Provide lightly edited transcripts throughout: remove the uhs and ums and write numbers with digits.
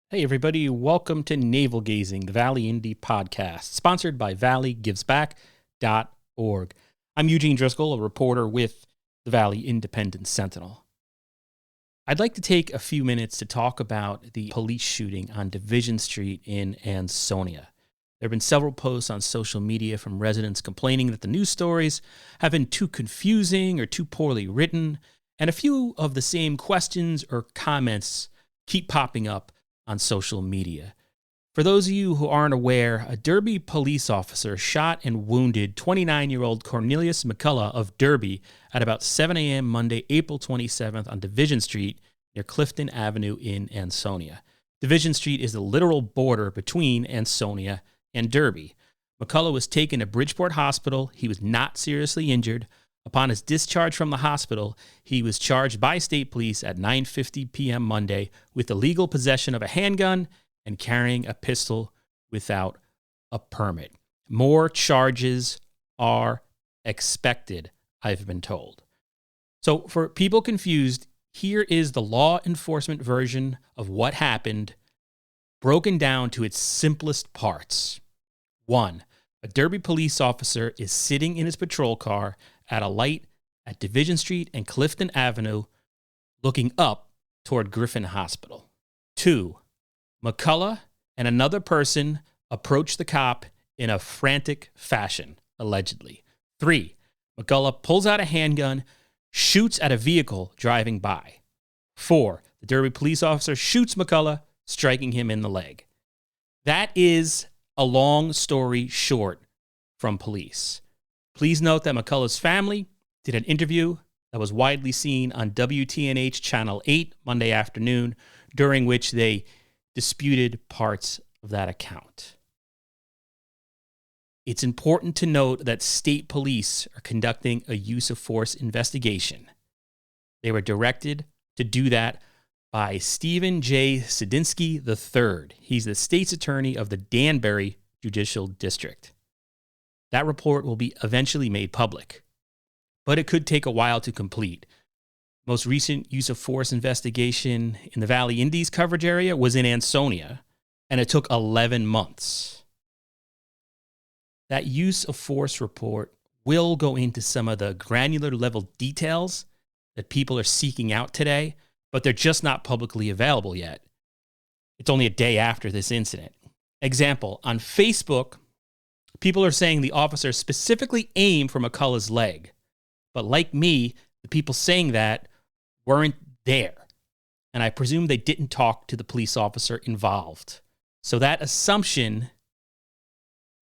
Hey, everybody, welcome to Navel Gazing, the Valley Indy podcast, sponsored by ValleyGivesBack.org. I'm Eugene Driscoll, a reporter with the Valley Independent Sentinel. I'd like to take a few minutes to talk about the police shooting on Division Street in Ansonia. There have been several posts on social media from residents complaining that the news stories have been too confusing or too poorly written, and a few of the same questions or comments keep popping up on social media. For those of you who aren't aware, a Derby police officer shot and wounded 29-year-old Cornelius McCullough of Derby at about 7 a.m. Monday, April 27th on Division Street near Clifton Avenue in Ansonia. Division Street is the literal border between Ansonia and Derby. McCullough was taken to Bridgeport Hospital. He was not seriously injured. Upon his discharge from the hospital, he was charged by state police at 9:50 p.m. Monday with illegal possession of a handgun and carrying a pistol without a permit. More charges are expected, I've been told. So for people confused, here is the law enforcement version of what happened, broken down to its simplest parts. 1. A Derby police officer is sitting in his patrol car at a light at Division Street and Clifton Avenue, looking up toward Griffin Hospital. 2. McCullough and another person approach the cop in a frantic fashion, allegedly. 3. McCullough pulls out a handgun, shoots at a vehicle driving by. 4. The Derby police officer shoots McCullough, striking him in the leg. That is a long story short from police. Please note that McCullough's family did an interview that was widely seen on WTNH Channel 8 Monday afternoon, during which they disputed parts of that account. It's important to note that state police are conducting a use of force investigation. They were directed to do that by Stephen J. Sedinsky III. He's the state's attorney of the Danbury Judicial District. That report will be eventually made public, but it could take a while to complete. Most recent use of force investigation in the Valley Indies coverage area was in Ansonia, and it took 11 months. That use of force report will go into some of the granular level details that people are seeking out today, but they're just not publicly available yet. It's only a day after this incident. Example, on Facebook, people are saying the officer specifically aimed for McCullough's leg. But like me, the people saying that weren't there. And I presume they didn't talk to the police officer involved. So that assumption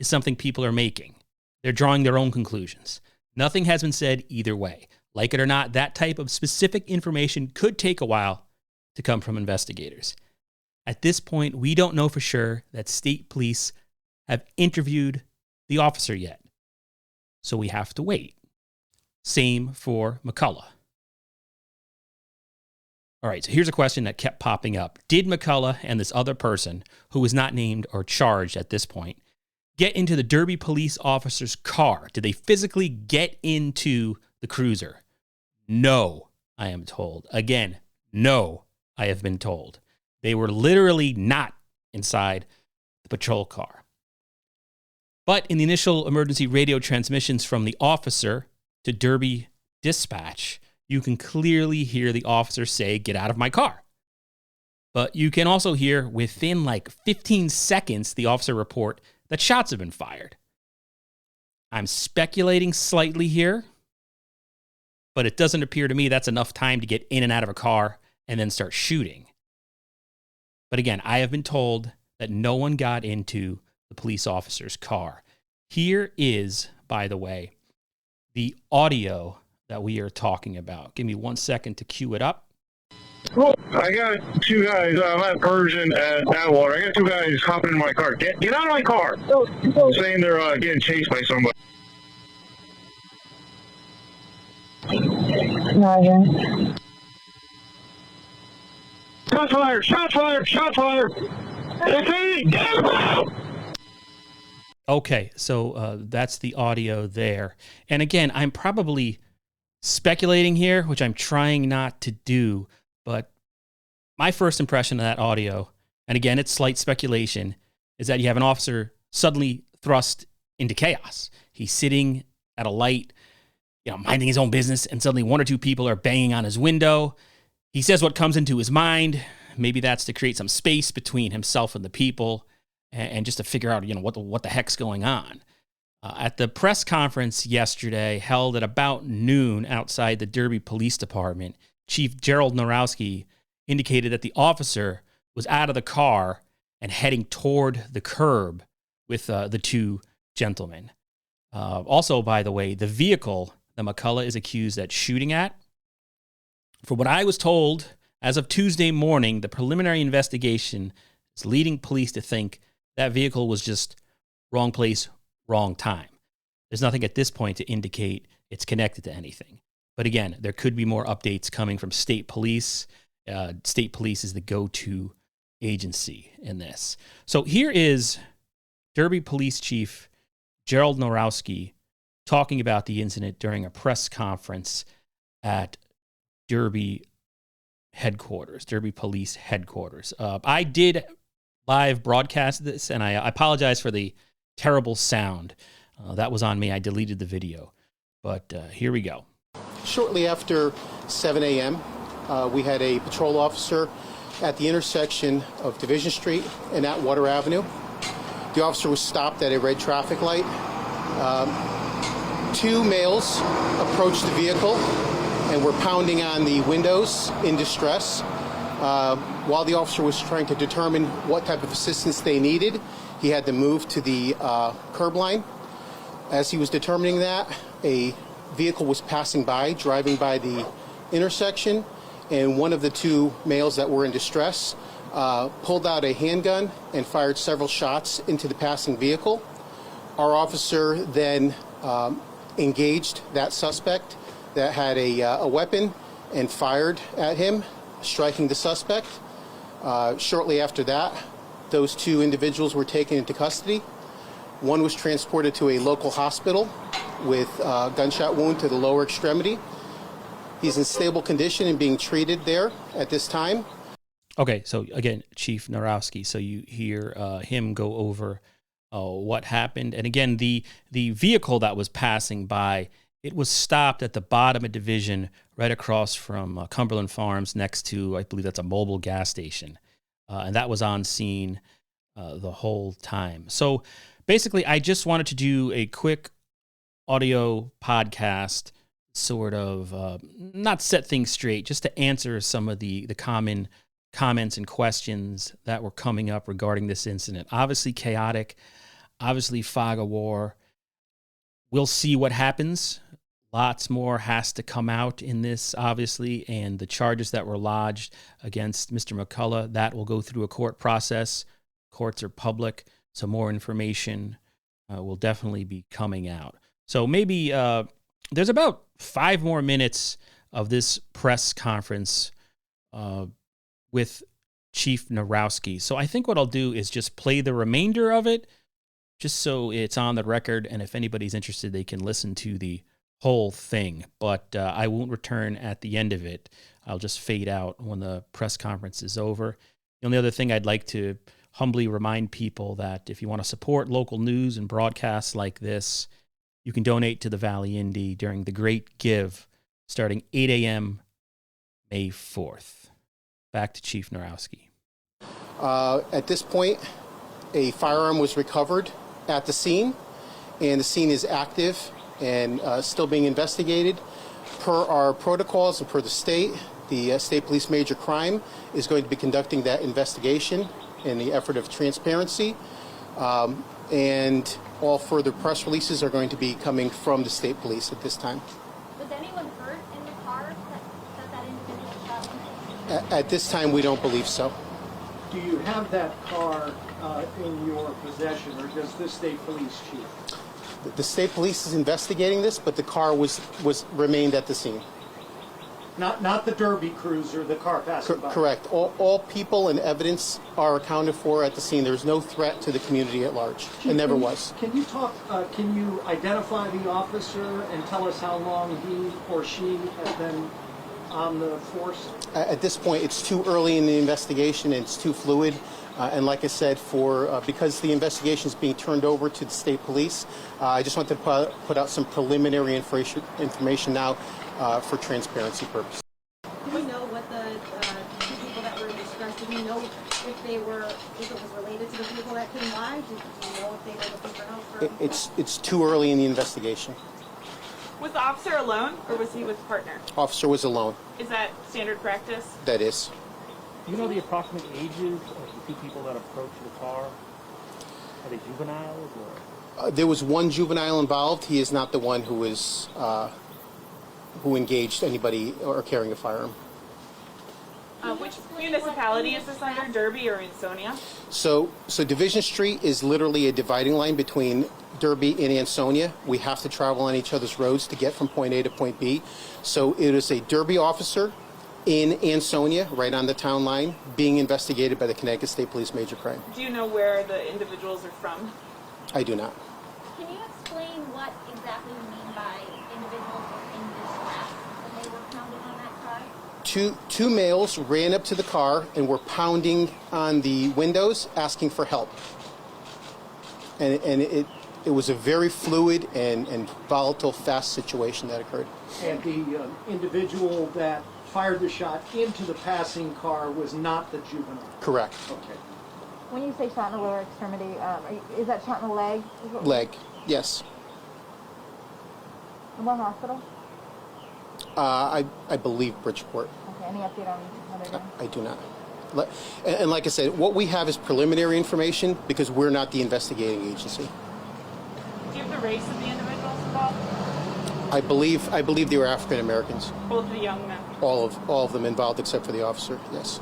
is something people are making. They're drawing their own conclusions. Nothing has been said either way. Like it or not, that type of specific information could take a while to come from investigators. At this point, we don't know for sure that state police have interviewed the officer yet. So we have to wait. Same for McCullough. All right, so here's a question that kept popping up. Did McCullough and this other person, who was not named or charged at this point, get into the Derby police officer's car? Did they physically get into the cruiser? No, I am told. Again, no, I have been told. They were literally not inside the patrol car. But in the initial emergency radio transmissions from the officer to Derby dispatch, you can clearly hear the officer say, "Get out of my car." But you can also hear within like 15 seconds, the officer report that shots have been fired. I'm speculating slightly here, but it doesn't appear to me that's enough time to get in and out of a car and then start shooting. But again, I have been told that no one got into the police officer's car. Here is, by the way, the audio that we are talking about. Give me 1 second to cue it up. Well, I got two guys. I'm at Persian at Atwater. I got two guys hopping in my car. Get out of my car! Saying they're getting chased by somebody. Roger. Shots fired! Shots fired! Shots fired! Okay, get him out! Okay, so that's the audio there. And again, I'm probably speculating here, which I'm trying not to do, but my first impression of that audio and again, it's slight speculation, is that you have an officer suddenly thrust into chaos. He's sitting at a light, minding his own business, and suddenly one or two people are banging on his window. He says what comes into his mind. Maybe that's to create some space between himself and the people, and just to figure out, what the heck's going on. At the press conference yesterday, held at about noon outside the Derby Police Department, Chief Gerald Narowski indicated that the officer was out of the car and heading toward the curb with the two gentlemen. Also, by the way, the vehicle that McCullough is accused at shooting at, for what I was told, as of Tuesday morning, the preliminary investigation is leading police to think that vehicle was just wrong place, wrong time. There's nothing at this point to indicate it's connected to anything. But again, there could be more updates coming from state police. State police is the go-to agency in this. So here is Derby Police Chief Gerald Narowski talking about the incident during a press conference at Derby headquarters, Derby Police headquarters. I did live broadcast this, and I apologize for the terrible sound. That was on me. I deleted the video. But here we go. Shortly after 7 a.m., we had a patrol officer at the intersection of Division Street and Atwater Avenue. The officer was stopped at a red traffic light. Two males approached the vehicle and were pounding on the windows in distress. While the officer was trying to determine what type of assistance they needed, he had to move to the curb line. As he was determining that, a vehicle was passing by, driving by the intersection, and one of the two males that were in distress pulled out a handgun and fired several shots into the passing vehicle. Our officer then engaged that suspect that had a weapon and fired at him, striking the suspect. Shortly after that, those two individuals were taken into custody. One was transported to a local hospital with a gunshot wound to the lower extremity. He's in stable condition and being treated there at this time. Okay, so again, Chief Narowski, so you hear him go over what happened. And again, the vehicle that was passing by, it was stopped at the bottom of Division right across from Cumberland Farms next to, I believe that's a Mobil gas station. And that was on scene the whole time. So basically, I just wanted to do a quick audio podcast, sort of not set things straight, just to answer some of the common comments and questions that were coming up regarding this incident. Obviously chaotic, obviously fog of war. We'll see what happens. Lots more has to come out in this, obviously, and the charges that were lodged against Mr. McCullough, that will go through a court process. Courts are public, so more information will definitely be coming out. So maybe there's about 5 more minutes of this press conference with Chief Narowski. So I think what I'll do is just play the remainder of it, just so it's on the record, and if anybody's interested, they can listen to the whole thing. But I won't return at the end of it. I'll just fade out when the press conference is over. The only other thing I'd like to humbly remind people that if you want to support local news and broadcasts like this, you can donate to the Valley Indy during the Great Give starting 8 a.m. May 4th. Back to Chief Narowski. At this point, a firearm was recovered at the scene, and the scene is active and still being investigated. Per our protocols and per the state police major crime is going to be conducting that investigation in the effort of transparency. And all further press releases are going to be coming from the state police at this time. Was anyone hurt in the car that individual shot? At this time, we don't believe so. Do you have that car in your possession, or does the state police chief? The state police is investigating this, but the car remained at the scene. Not the Derby cruiser, the car passing by. Correct. All people and evidence are accounted for at the scene. There's no threat to the community at large. It never was. Can you talk? Can you identify the officer and tell us how long he or she has been on the force? At this point, it's too early in the investigation and it's too fluid. And like I said, because the investigation is being turned over to the state police, I just wanted to put out some preliminary information now for transparency purposes. Do we know what the two people that were in distress, do we know if it was related to the vehicle that came by? Do you know if they were looking for help? It's too early in the investigation. Was the officer alone, or was he with a partner? Officer was alone. Is that standard practice? That is. Do you know the approximate ages of the two people that approached the car? Are they juveniles or? There was one juvenile involved. He is not the one who engaged anybody or carrying a firearm. Which municipality is this under, Derby or Ansonia? So Division Street is literally a dividing line between Derby and Ansonia. We have to travel on each other's roads to get from point A to point B. So it is a Derby officer in Ansonia, right on the town line, being investigated by the Connecticut State Police Major Crime. Do you know where the individuals are from? I do not. Can you explain what exactly you mean by individuals in distress when they were pounding on that car? Two males ran up to the car and were pounding on the windows, asking for help. And it was a very fluid and volatile, fast situation that occurred. And the individual that fired the shot into the passing car was not the juvenile? Correct. Okay. When you say shot in the lower extremity, is that shot in the leg? Leg, yes. In what hospital? I believe Bridgeport. Okay, any update on other than? I do not. And like I said, what we have is preliminary information because we're not the investigating agency. Do you have the race of the individuals involved? I believe they were African Americans. Both the young men. All of them involved except for the officer. Yes.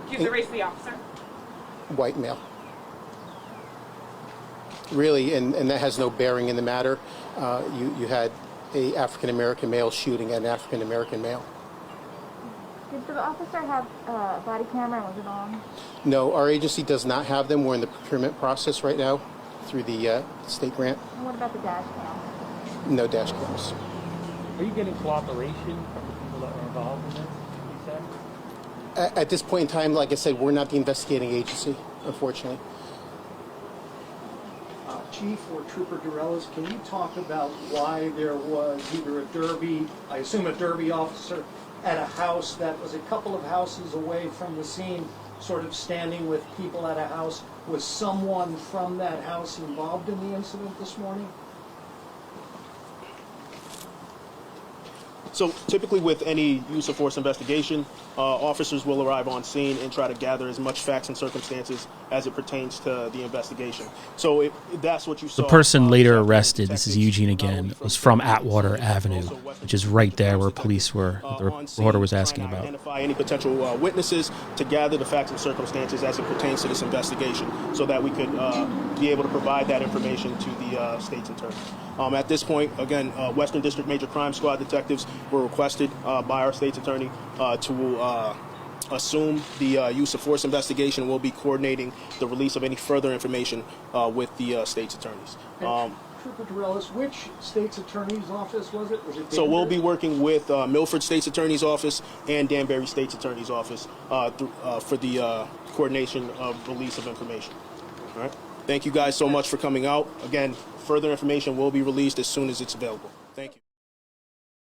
Do you have the race of the officer? White male. Really, and that has no bearing in the matter. You had a African American male shooting at an African American male. Did the officer have a body camera and was it on? No, our agency does not have them. We're in the procurement process right now through the state grant. And what about the dash cam? No dash cams. Are you getting cooperation from the people that were involved in this, you said? At this point in time, like I said, we're not the investigating agency, unfortunately. Chief or Trooper Durellis, can you talk about why there was either a Derby, I assume a Derby officer, at a house that was a couple of houses away from the scene, sort of standing with people at a house? Was someone from that house involved in the incident this morning? So typically with any use of force investigation, officers will arrive on scene and try to gather as much facts and circumstances as it pertains to the investigation. So that's what you saw. The person later arrested, this is Eugene again, was from Atwater Avenue, which is right there where police were, the reporter was asking about. Identify any potential witnesses to gather the facts and circumstances as it pertains to this investigation so that we could be able to provide that information to the state's attorney. At this point, again, Western District Major Crime Squad detectives were requested by our state's attorney to assume the use of force investigation. We'll be coordinating the release of any further information with the state's attorneys. Trooper Durellis, which state's attorney's office was it? So we'll be working with Milford State's Attorney's Office and Danbury State's Attorney's Office for the coordination of release of information. All right. Thank you guys so much for coming out. Again, further information will be released as soon as it's available. Thank you.